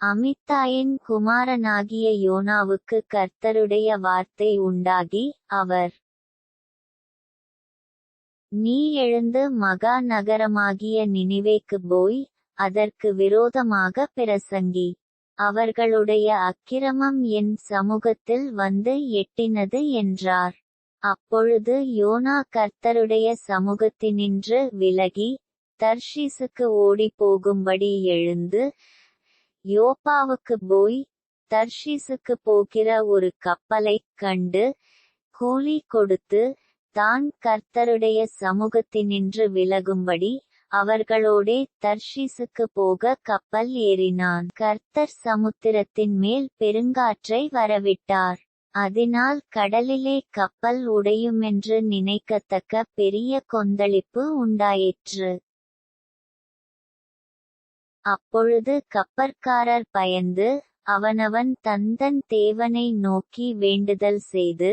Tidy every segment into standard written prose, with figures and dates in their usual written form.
அமித்தாயின் குமாரனாகிய யோனாவுக்கு கர்த்தருடைய வார்த்தை உண்டாகி, அவர், நீ எழுந்து மகா நகரமாகிய நினிவேக்குப் போய், அதற்கு விரோதமாக பிரசங்கி. அவர்களுடைய அக்கிரமம் என் சமூகத்தில் வந்து எட்டினது என்றார். அப்பொழுது யோனா கர்த்தருடைய சமூகத்தினின்று விலகி, தர்ஷீசுக்கு ஓடிப்போகும்படி எழுந்து, யோப்பாவுக்குப் போய், தர்ஷீசுக்கு போகிற ஒரு கப்பலைக் கண்டு, கூலி கொடுத்து, தான் கர்த்தருடைய சமூகத்தினின்று விலகும்படி, அவர்களோடே தர்ஷீசுக்கு போக கப்பல் ஏறினான். கர்த்தர் சமுத்திரத்தின் மேல் பெருங்காற்றை வரவிட்டார். அதனால் கடலிலே கப்பல் உடையுமென்று நினைக்கத்தக்க பெரிய கொந்தளிப்பு உண்டாயிற்று. அப்பொழுது கப்பற்காரர் பயந்து, அவனவன் தந்தன் தேவனை நோக்கி வேண்டுதல் செய்து,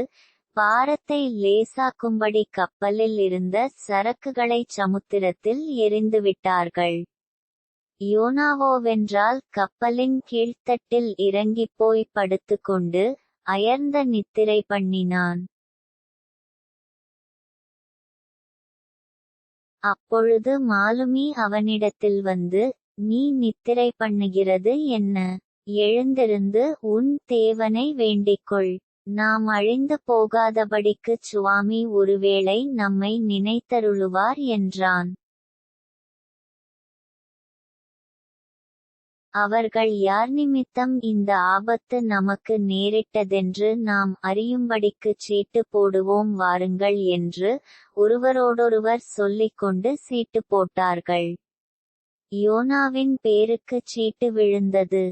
பாரத்தை லேசாக்கும்படி கப்பலில் இருந்த சரக்குகளைச் சமுத்திரத்தில் எறிந்துவிட்டார்கள். யோனாவோவென்றால் கப்பலின் கீழ்த்தட்டில் இறங்கிப்போய் படுத்துக்கொண்டு, அயர்ந்த நித்திரை பண்ணினான். அப்பொழுது மாலுமி அவனிடத்தில் வந்து, நீ நித்திரை பண்ணுகிறது என்ன? எழுந்திருந்து உன் தேவனை வேண்டிக்கொள். நாம் அழிந்து போகாதபடிக்குச் சுவாமி ஒருவேளை நம்மை நினைத்தருளுவார் என்றான். அவர்கள் யார் நிமித்தம் இந்த ஆபத்து நமக்கு நேரிட்டதென்று நாம் அறியும்படிக்குச் சீட்டு போடுவோம் வாருங்கள் என்று ஒருவரோடொருவர் சொல்லிக்கொண்டு சீட்டு போட்டார்கள். யோனாவின் பேருக்குச் சீட்டு விழுந்தது.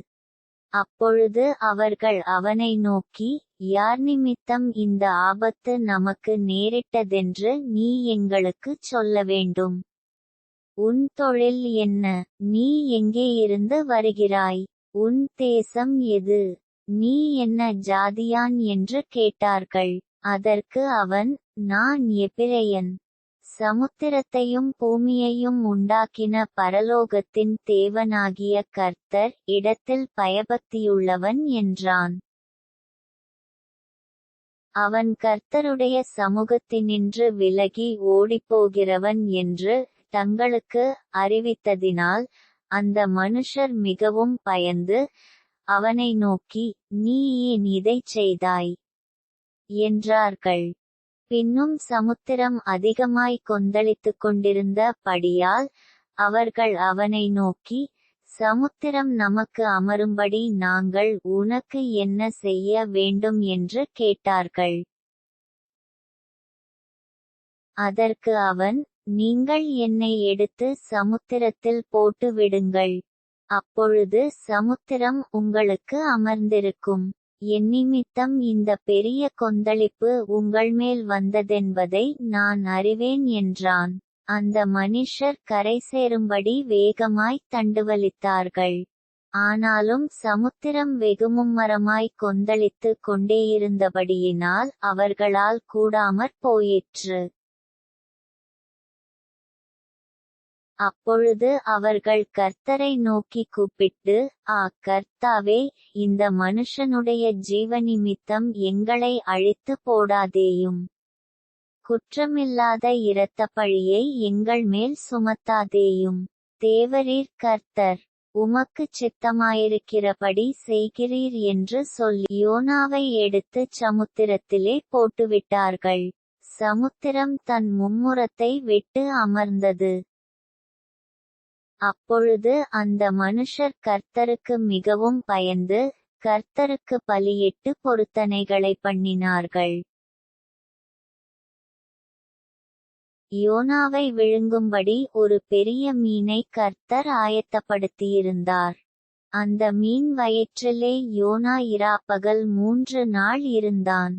அப்பொழுது அவர்கள் அவனை நோக்கி, யார் நிமித்தம் இந்த ஆபத்து நமக்கு நேரிட்டதென்று நீ எங்களுக்குச் சொல்ல வேண்டும். உன் தொழில் என்ன? நீ எங்கேயிருந்து வருகிறாய்? உன் தேசம் எது? நீ என்ன ஜாதியான் என்று கேட்டார்கள். அதற்கு அவன், நான் எபிரெயன். சமுத்திரத்தையும் பூமியையும் உண்டாக்கின பரலோகத்தின் தேவனாகிய கர்த்தர் இடத்தில் பயபக்தியுள்ளவன் என்றான். அவன் கர்த்தருடைய சமூகத்தினின்று விலகி ஓடிப்போகிறவன் என்று தங்களுக்கு அறிவித்ததினால், அந்த மனுஷர் மிகவும் பயந்து, அவனை நோக்கி, நீ ஏன் இதைச் செய்தாய்? என்றார்கள். பின்னும் சமுத்திரம் அதிகமாய் கொந்தளித்துக் கொண்டிருந்த படியால், அவர்கள் அவனை நோக்கி, சமுத்திரம் நமக்கு அமரும்படி நாங்கள் உனக்கு என்ன செய்ய வேண்டும் என்று கேட்டார்கள். அதற்கு அவன், நீங்கள் என்னை எடுத்து சமுத்திரத்தில் போட்டு விடுங்கள். அப்பொழுது சமுத்திரம் உங்களுக்கு அமர்ந்திருக்கும். என்னிமித்தம் இந்த பெரிய கொந்தளிப்பு உங்கள்மேல் வந்ததென்பதை நான் அறிவேன் என்றான். அந்த மனுஷர் கரை சேரும்படி வேகமாய் தண்டுவலித்தார்கள். ஆனாலும் சமுத்திரம் வெகுமும்மரமாய் கொந்தளித்து கொண்டேயிருந்தபடியினால் அவர்களால் கூடாமற் போயிற்று. அப்பொழுது அவர்கள் கர்த்தரை நோக்கி கூப்பிட்டு, கர்த்தாவே, இந்த மனுஷனுடைய ஜீவநிமித்தம் எங்களை அழித்து போடாதேயும். குற்றமில்லாத இரத்தப்பழியை எங்கள் மேல் சுமத்தாதேயும். தேவரீர் கர்த்தர், உமக்குச் சித்தமாயிருக்கிறபடி செய்கிறீர் என்று சொல்லி யோனாவை எடுத்துச் சமுத்திரத்திலே போட்டுவிட்டார்கள். சமுத்திரம் தன் மும்முரத்தை விட்டு அமர்ந்தது. அப்பொழுது அந்த மனுஷர் கர்த்தருக்கு மிகவும் பயந்து, கர்த்தருக்கு பலியிட்டு பொருத்தனைகளை பண்ணினார்கள். யோனாவை விழுங்கும்படி ஒரு பெரிய மீனை கர்த்தர் ஆயத்தப்படுத்தியிருந்தார். அந்த மீன் வயிற்றிலே யோனா இராப்பகல் 3 நாள் இருந்தான்.